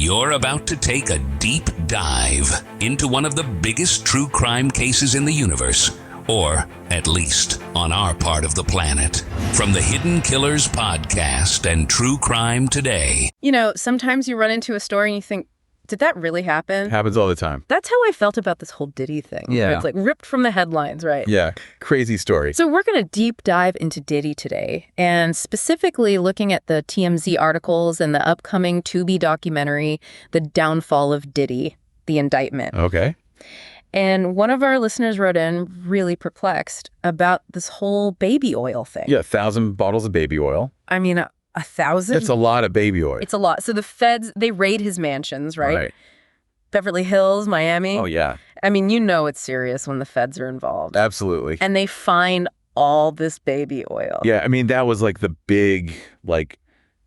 You're about to take a deep dive into one of the biggest true crime cases in the universe, or at least on our part of the planet. From the Hidden Killers podcast and True Crime Today. You know, sometimes you run into a story and you think, did that really happen? Happens all the time. That's how I felt about this whole Diddy thing. Yeah. It's like ripped from the headlines, right? Yeah. Crazy story. So we're going to deep dive into Diddy today, and specifically looking at the TMZ articles and the upcoming Tubi documentary, The Downfall of Diddy, The Indictment. Okay. And one of our listeners wrote in really perplexed about this whole baby oil thing. Yeah, 1,000 bottles of baby oil. I mean, 1,000? That's a lot of baby oil. It's a lot. So the feds, they raid his mansions, right? Beverly Hills, Miami. Oh, yeah. I mean, you know it's serious when the feds are involved. Absolutely. And they find all this baby oil. Yeah, I mean, that was like the big,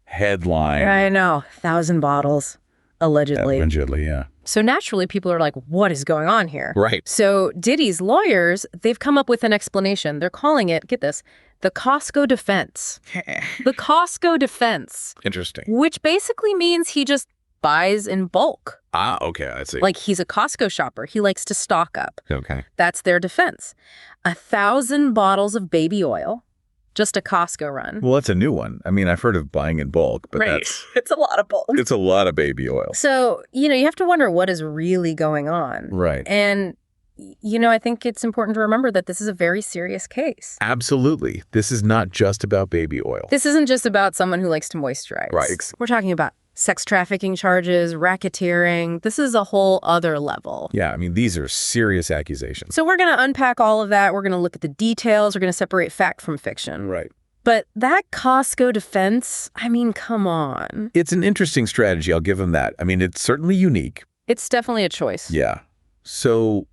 headline. I know. 1,000 bottles, allegedly. Allegedly, yeah. So naturally, people are like, what is going on here? Right. So Diddy's lawyers, they've come up with an explanation. They're calling it, get this, the Costco defense. The Costco defense. Interesting. Which basically means he just buys in bulk. Ah, okay, I see. Like he's a Costco shopper. He likes to stock up. Okay. That's their defense. 1,000 bottles of baby oil, just a Costco run. Well, that's a new one. I mean, I've heard of buying in bulk, but It's a lot of bulk. it's a lot of baby oil. So, you have to wonder what is really going on. Right. And, I think it's important to remember that this is a very serious case. Absolutely. This is not just about baby oil. This isn't just about someone who likes to moisturize. Right. We're talking about sex trafficking charges, racketeering. This is a whole other level. Yeah, I mean, these are serious accusations. So we're going to unpack all of that. We're going to look at the details. We're going to separate fact from fiction. Right. But that Costco defense, I mean, come on. It's an interesting strategy. I'll give them that. I mean, it's certainly unique. It's definitely a choice. Yeah. So,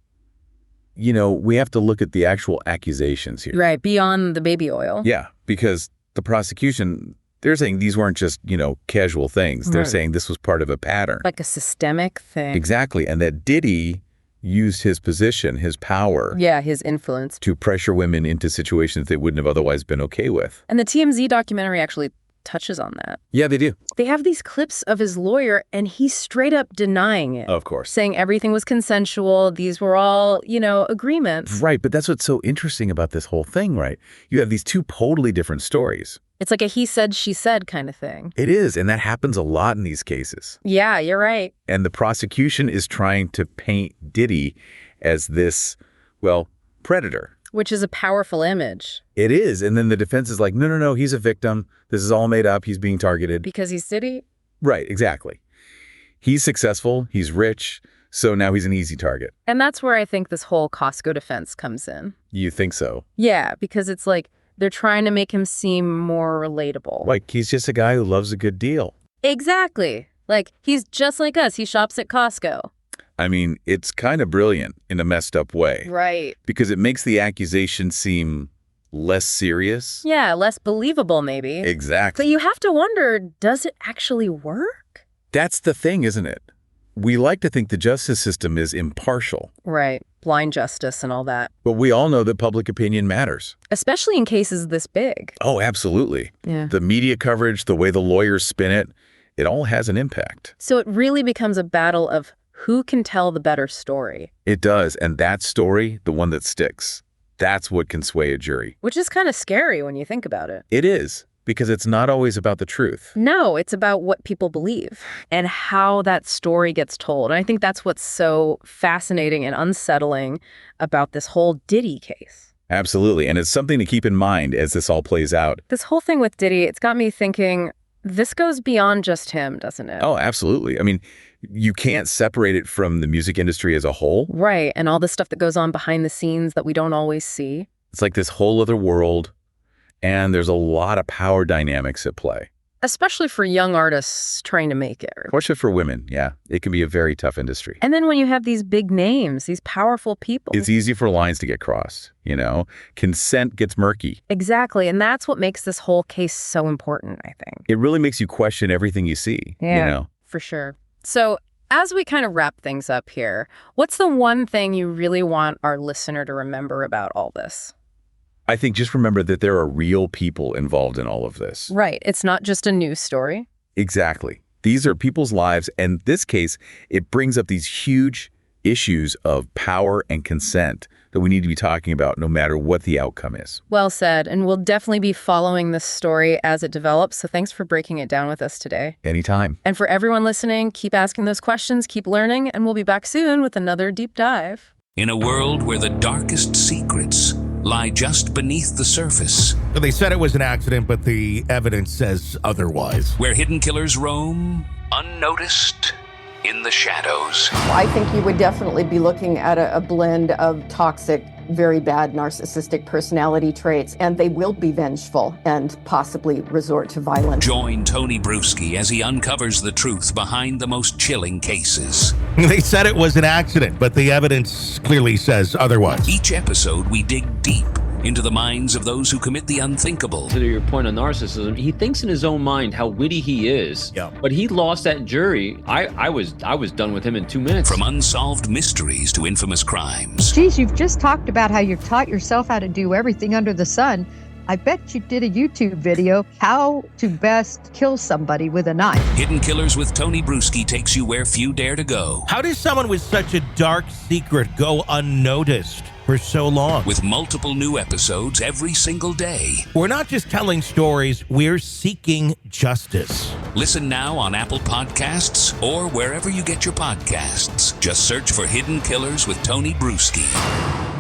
we have to look at the actual accusations here. Right, beyond the baby oil. Yeah, because the prosecution, they're saying these weren't just, casual things. They're saying this was part of a pattern. Like a systemic thing. Exactly. And that Diddy used his position, his power. Yeah, his influence. To pressure women into situations they wouldn't have otherwise been okay with. And the TMZ documentary actually touches on that. Yeah, they do. They have these clips of his lawyer, and he's straight up denying it. Of course. Saying everything was consensual. These were all, agreements. Right, but that's what's so interesting about this whole thing, right? You have these two totally different stories. It's like a he said, she said kind of thing. It is, and that happens a lot in these cases. Yeah, you're right. And the prosecution is trying to paint Diddy as this, predator. Which is a powerful image. It is. And then the defense is like, no, he's a victim. This is all made up. He's being targeted. Because he's Diddy? Right, exactly. He's successful. He's rich. So now he's an easy target. And that's where I think this whole Costco defense comes in. You think so? Yeah, because it's like they're trying to make him seem more relatable. Like he's just a guy who loves a good deal. Exactly. Like he's just like us. He shops at Costco. I mean, it's kind of brilliant in a messed up way. Right. Because it makes the accusation seem less serious. Yeah, less believable maybe. Exactly. But you have to wonder, does it actually work? That's the thing, isn't it? We like to think the justice system is impartial. Right. Blind justice and all that. But we all know that public opinion matters. Especially in cases this big. Oh, absolutely. Yeah. The media coverage, the way the lawyers spin it all has an impact. So it really becomes a battle of who can tell the better story. It does. And that story, the one that sticks, that's what can sway a jury. Which is kind of scary when you think about it. It is, because it's not always about the truth. No, it's about what people believe and how that story gets told. And I think that's what's so fascinating and unsettling about this whole Diddy case. Absolutely. And it's something to keep in mind as this all plays out. This whole thing with Diddy, it's got me thinking, this goes beyond just him, doesn't it? Oh, absolutely. I mean, you can't separate it from the music industry as a whole. Right. And all the stuff that goes on behind the scenes that we don't always see. It's like this whole other world, and there's a lot of power dynamics at play. Especially for young artists trying to make it. Fortunately for women, yeah. It can be a very tough industry. And then when you have these big names, these powerful people. It's easy for lines to get crossed, Consent gets murky. Exactly. And that's what makes this whole case so important, I think. It really makes you question everything you see, For sure. So as we kind of wrap things up here, what's the one thing you really want our listener to remember about all this? I think just remember that there are real people involved in all of this. Right. It's not just a news story. Exactly. These are people's lives. And this case, it brings up these huge issues of power and consent that we need to be talking about no matter what the outcome is. Well said. And we'll definitely be following this story as it develops. So thanks for breaking it down with us today. Anytime. And for everyone listening, keep asking those questions, keep learning, and we'll be back soon with another deep dive. In a world where the darkest secrets lie just beneath the surface, They said it was an accident, but the evidence says otherwise. where hidden killers roam unnoticed in the shadows. I think you would definitely be looking at a blend of toxic, very bad narcissistic personality traits, and they will be vengeful and possibly resort to violence. Join Tony Bruschi as he uncovers the truth behind the most chilling cases. They said it was an accident, but the evidence clearly says otherwise. Each episode, we dig deep into the minds of those who commit the unthinkable. To your point on narcissism, he thinks in his own mind how witty he is. Yeah. But he lost that jury. I was done with him in 2 minutes. From unsolved mysteries to infamous crimes. Geez, you've just talked about how you've taught yourself how to do everything under the sun. I bet you did a YouTube video, how to best kill somebody with a knife. Hidden Killers with Tony Bruschi takes you where few dare to go. How does someone with such a dark secret go unnoticed for so long? With multiple new episodes every single day. We're not just telling stories, we're seeking justice. Listen now on Apple Podcasts or wherever you get your podcasts. Just search for Hidden Killers with Tony Bruschi.